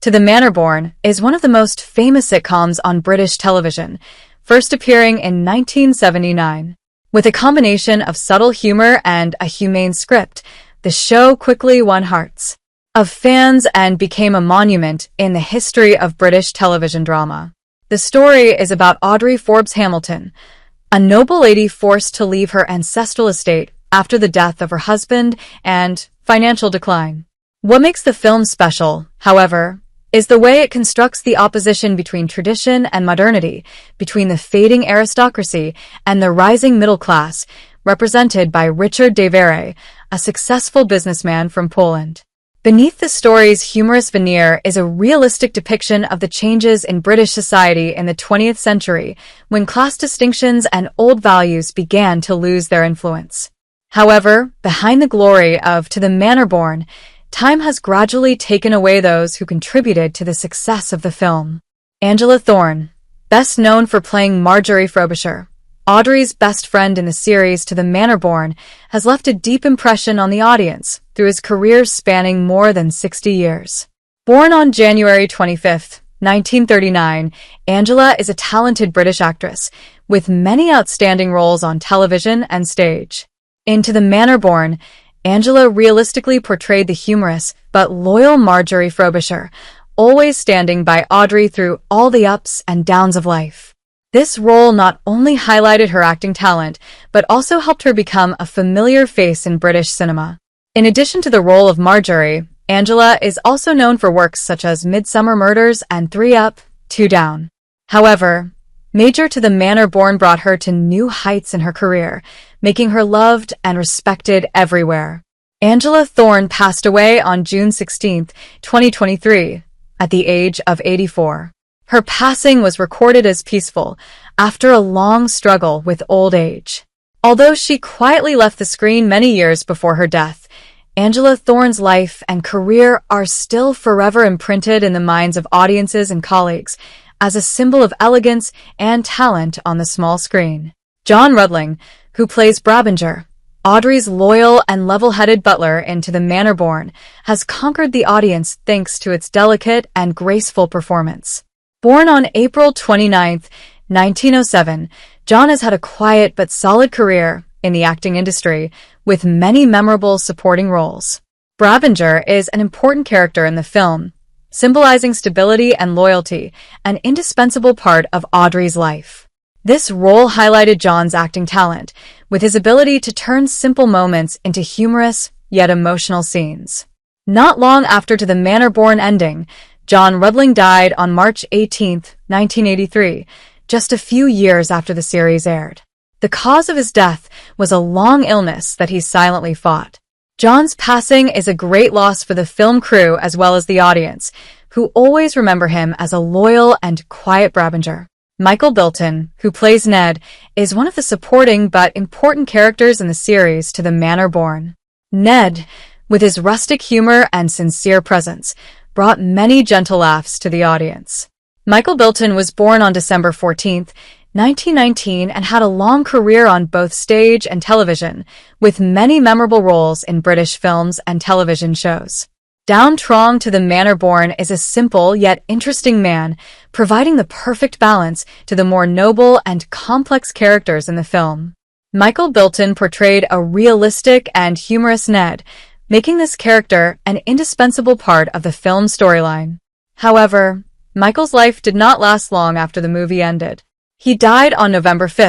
To the Manor Born is one of the most famous sitcoms on British television, first appearing in 1979. With a combination of subtle humor and a humane script, the show quickly won hearts of fans and became a monument in the history of British television drama. The story is about Audrey Forbes Hamilton, a noble lady forced to leave her ancestral estate after the death of her husband and financial decline. What makes the film special, however, is the way it constructs the opposition between tradition and modernity, between the fading aristocracy and the rising middle class, represented by Richard de Vere, a successful businessman from Poland. Beneath the story's humorous veneer is a realistic depiction of the changes in British society in the 20th century, when class distinctions and old values began to lose their influence. However, behind the glory of To the Manor Born, time has gradually taken away those who contributed to the success of the film. Angela Thorne, best known for playing Marjorie Frobisher, Audrey's best friend in the series To the Manor Born, has left a deep impression on the audience through his career spanning more than 60 years. Born on January 25, 1939, Angela is a talented British actress with many outstanding roles on television and stage. In To the Manor Born, Angela realistically portrayed the humorous but loyal Marjorie Frobisher, always standing by Audrey through all the ups and downs of life. This role not only highlighted her acting talent, but also helped her become a familiar face in British cinema. In addition to the role of Marjorie, Angela is also known for works such as Midsummer Murders and 3 Up, 2 Down. However, Major To the Manor Born brought her to new heights in her career, making her loved and respected everywhere. Angela Thorne passed away on June 16, 2023, at the age of 84. Her passing was recorded as peaceful after a long struggle with old age. Although she quietly left the screen many years before her death, Angela Thorne's life and career are still forever imprinted in the minds of audiences and colleagues as a symbol of elegance and talent on the small screen. John Rudling, who plays Brabinger, Audrey's loyal and level-headed butler in To the Manor Born, has conquered the audience thanks to its delicate and graceful performance. Born on April 29, 1907, John has had a quiet but solid career in the acting industry, with many memorable supporting roles. Brabinger is an important character in the film, symbolizing stability and loyalty, an indispensable part of Audrey's life. This role highlighted John's acting talent, with his ability to turn simple moments into humorous, yet emotional scenes. Not long after To the Manor Born ending, John Rudling died on March 18, 1983, just a few years after the series aired. The cause of his death was a long illness that he silently fought. John's passing is a great loss for the film crew as well as the audience, who always remember him as a loyal and quiet Brabinger. Michael Bilton, who plays Ned, is one of the supporting but important characters in the series To the Manor Born. Ned, with his rustic humor and sincere presence, brought many gentle laughs to the audience. Michael Bilton was born on December 14, 1919, and had a long career on both stage and television, with many memorable roles in British films and television shows. Downtrong To the Manor Born is a simple yet interesting man, providing the perfect balance to the more noble and complex characters in the film. Michael Bilton portrayed a realistic and humorous Ned, making this character an indispensable part of the film's storyline. However, Michael's life did not last long after the movie ended. He died on November 5,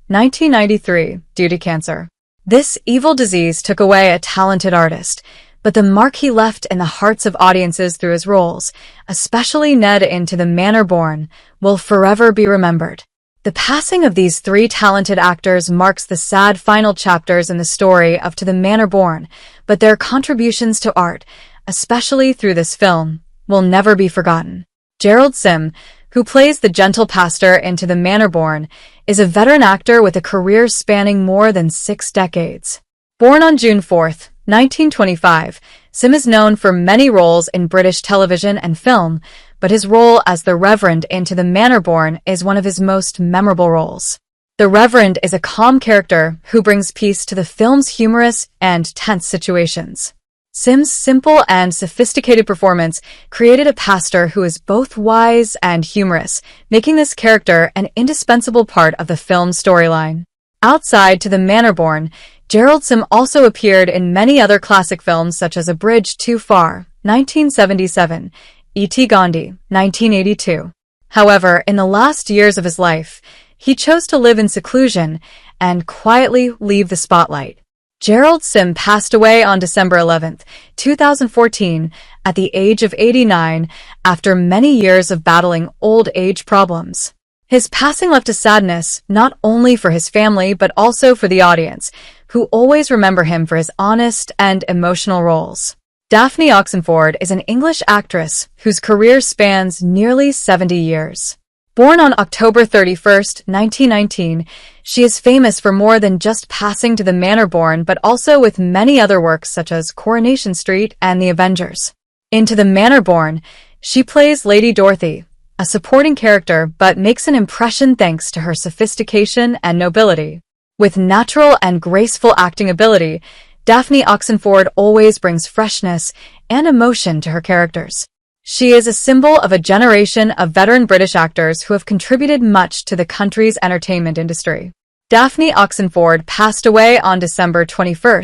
1993, due to cancer. This evil disease took away a talented artist, but the mark he left in the hearts of audiences through his roles, especially Ned in To the Manor Born, will forever be remembered. The passing of these 3 talented actors marks the sad final chapters in the story of To the Manor Born, but their contributions to art, especially through this film, will never be forgotten. Gerald Sim, who plays the gentle pastor in To the Manor Born, is a veteran actor with a career spanning more than 6 decades. Born on June 4, 1925, Sim is known for many roles in British television and film, but his role as the Reverend in To the Manor Born is one of his most memorable roles. The Reverend is a calm character who brings peace to the film's humorous and tense situations. Sim's simple and sophisticated performance created a pastor who is both wise and humorous, making this character an indispensable part of the film's storyline. Outside to the Manor born, Gerald Sim also appeared in many other classic films such as A Bridge Too Far, 1977, E.T. Gandhi, 1982. However, in the last years of his life, he chose to live in seclusion and quietly leave the spotlight. Gerald Sim passed away on December 11, 2014, at the age of 89 after many years of battling old age problems. His passing left a sadness not only for his family but also for the audience, who always remember him for his honest and emotional roles. Daphne Oxenford is an English actress whose career spans nearly 70 years. Born on October 31, 1919, she is famous for more than just passing to the Manor born but also with many other works such as Coronation Street and The Avengers. Into the Manor born, she plays Lady Dorothy, a supporting character but makes an impression thanks to her sophistication and nobility. With natural and graceful acting ability, Daphne Oxenford always brings freshness and emotion to her characters. She is a symbol of a generation of veteran British actors who have contributed much to the country's entertainment industry. Daphne Oxenford passed away on December 21,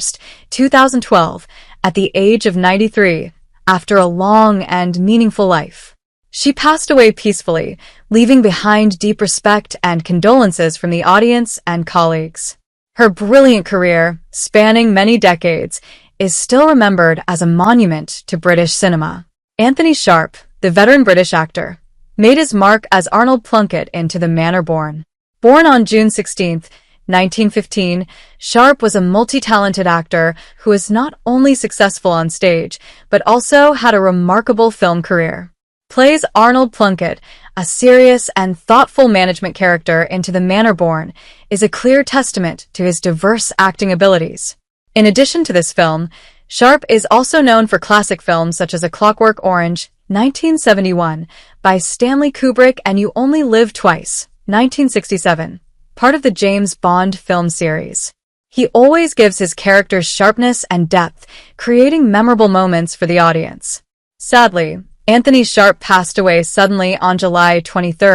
2012, at the age of 93, after a long and meaningful life. She passed away peacefully, leaving behind deep respect and condolences from the audience and colleagues. Her brilliant career, spanning many decades, is still remembered as a monument to British cinema. Anthony Sharp, the veteran British actor, made his mark as Arnold Plunkett into the Manor born. Born on June 16, 1915, Sharp was a multi-talented actor who was not only successful on stage, but also had a remarkable film career. Plays Arnold Plunkett, a serious and thoughtful management character into the Manor born, is a clear testament to his diverse acting abilities. In addition to this film, Sharp is also known for classic films such as A Clockwork Orange, 1971, by Stanley Kubrick and You Only Live Twice, 1967, part of the James Bond film series. He always gives his characters sharpness and depth, creating memorable moments for the audience. Sadly, Anthony Sharp passed away suddenly on July 23,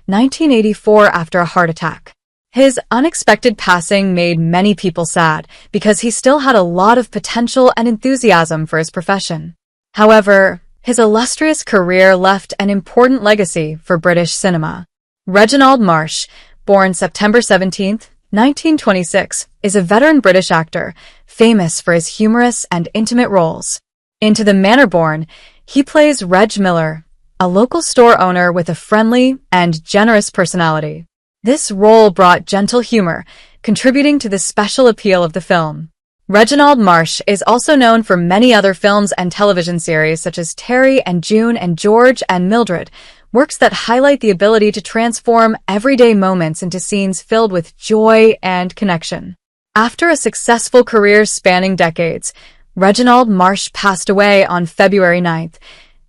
1984 after a heart attack. His unexpected passing made many people sad because he still had a lot of potential and enthusiasm for his profession. However, his illustrious career left an important legacy for British cinema. Reginald Marsh, born September 17, 1926, is a veteran British actor, famous for his humorous and intimate roles. Into the Manor born, he plays Reg Miller, a local store owner with a friendly and generous personality. This role brought gentle humor, contributing to the special appeal of the film. Reginald Marsh is also known for many other films and television series such as Terry and June and George and Mildred, works that highlight the ability to transform everyday moments into scenes filled with joy and connection. After a successful career spanning decades, Reginald Marsh passed away on February 9,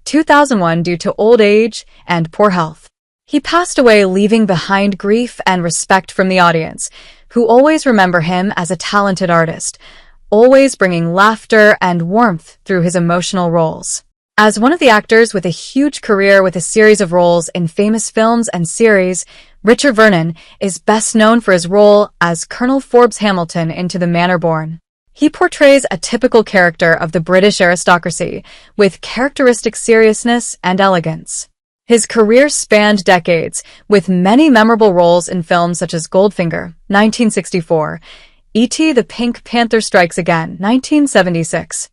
2001 due to old age and poor health. He passed away leaving behind grief and respect from the audience, who always remember him as a talented artist, always bringing laughter and warmth through his emotional roles. As one of the actors with a huge career with a series of roles in famous films and series, Richard Vernon is best known for his role as Colonel Forbes Hamilton into the Manor born. He portrays a typical character of the British aristocracy, with characteristic seriousness and elegance. His career spanned decades, with many memorable roles in films such as Goldfinger, 1964, E.T. the Pink Panther Strikes Again, 1976.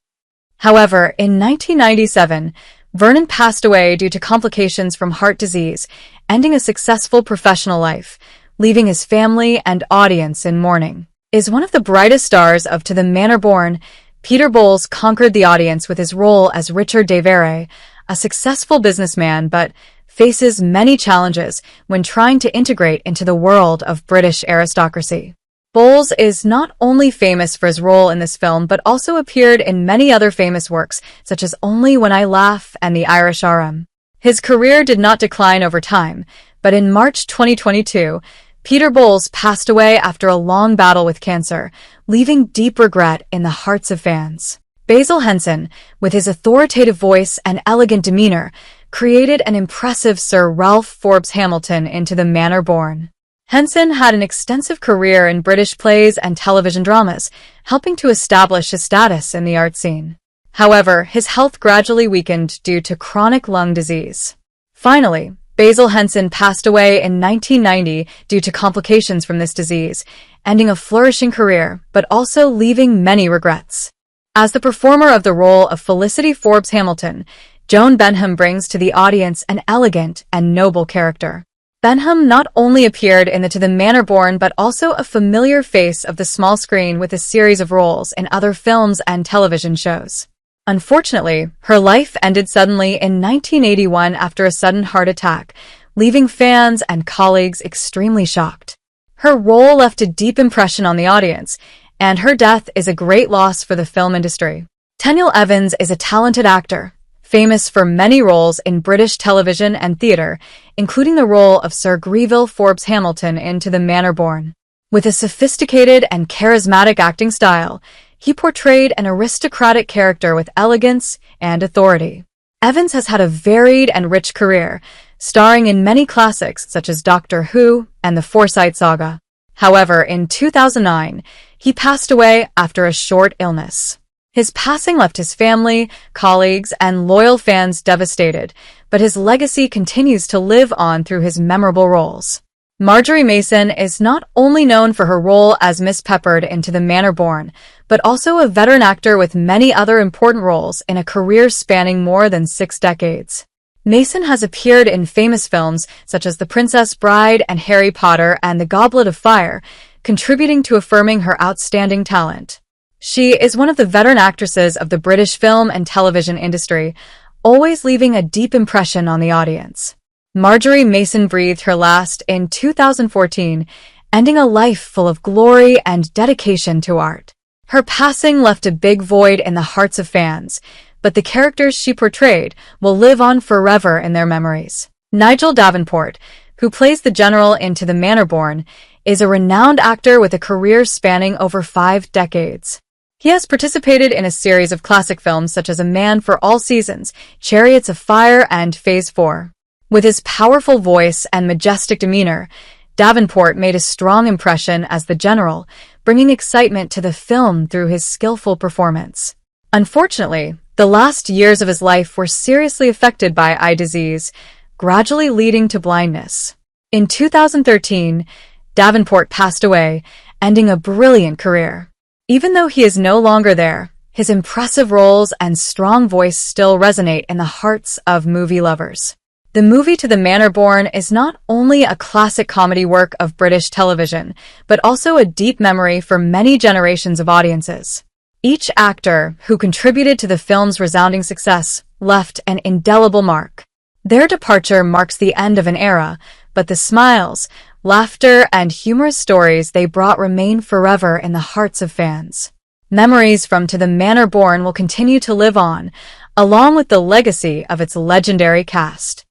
However, in 1997, Vernon passed away due to complications from heart disease, ending a successful professional life, leaving his family and audience in mourning. Is one of the brightest stars of To the Manor Born, Peter Bowles conquered the audience with his role as Richard de Vere, a successful businessman but faces many challenges when trying to integrate into the world of British aristocracy. Bowles is not only famous for his role in this film but also appeared in many other famous works such as Only When I Laugh and The Irish RM. His career did not decline over time, but in March 2022, Peter Bowles passed away after a long battle with cancer, leaving deep regret in the hearts of fans. Basil Hensen, with his authoritative voice and elegant demeanor, created an impressive Sir Ralph Forbes Hamilton into the Manor born. Hensen had an extensive career in British plays and television dramas, helping to establish his status in the art scene. However, his health gradually weakened due to chronic lung disease. Finally, Basil Hensen passed away in 1990 due to complications from this disease, ending a flourishing career, but also leaving many regrets. As the performer of the role of Felicity Forbes Hamilton, Joan Benham brings to the audience an elegant and noble character. Benham not only appeared in the Manor born but also a familiar face of the small screen with a series of roles in other films and television shows. Unfortunately, her life ended suddenly in 1981 after a sudden heart attack, leaving fans and colleagues extremely shocked. Her role left a deep impression on the audience, and her death is a great loss for the film industry. Tenel Evans is a talented actor, famous for many roles in British television and theatre, including the role of Sir Greville Forbes Hamilton in The Manor born. With a sophisticated and charismatic acting style, he portrayed an aristocratic character with elegance and authority. Evans has had a varied and rich career, starring in many classics such as Doctor Who and The Forsyte Saga. However, in 2009, he passed away after a short illness. His passing left his family, colleagues, and loyal fans devastated, but his legacy continues to live on through his memorable roles. Marjorie Mason is not only known for her role as Miss Peppard in The Manor born, but also a veteran actor with many other important roles in a career spanning more than 6 decades. Mason has appeared in famous films such as The Princess Bride and Harry Potter and The Goblet of Fire, contributing to affirming her outstanding talent. She is one of the veteran actresses of the British film and television industry, always leaving a deep impression on the audience. Marjorie Mason breathed her last in 2014, ending a life full of glory and dedication to art. Her passing left a big void in the hearts of fans, but the characters she portrayed will live on forever in their memories. Nigel Davenport, who plays the general in The Manor born, is a renowned actor with a career spanning over 5 decades. He has participated in a series of classic films such as A Man for All Seasons, Chariots of Fire, and Phase 4. With his powerful voice and majestic demeanor, Davenport made a strong impression as the general, bringing excitement to the film through his skillful performance. Unfortunately, the last years of his life were seriously affected by eye disease, gradually leading to blindness. In 2013, Davenport passed away, ending a brilliant career. Even though he is no longer there, his impressive roles and strong voice still resonate in the hearts of movie lovers. The movie The Manor born is not only a classic comedy work of British television, but also a deep memory for many generations of audiences. Each actor who contributed to the film's resounding success left an indelible mark. Their departure marks the end of an era, but the smiles, laughter, and humorous stories they brought remain forever in the hearts of fans. Memories from The Manor born will continue to live on, along with the legacy of its legendary cast.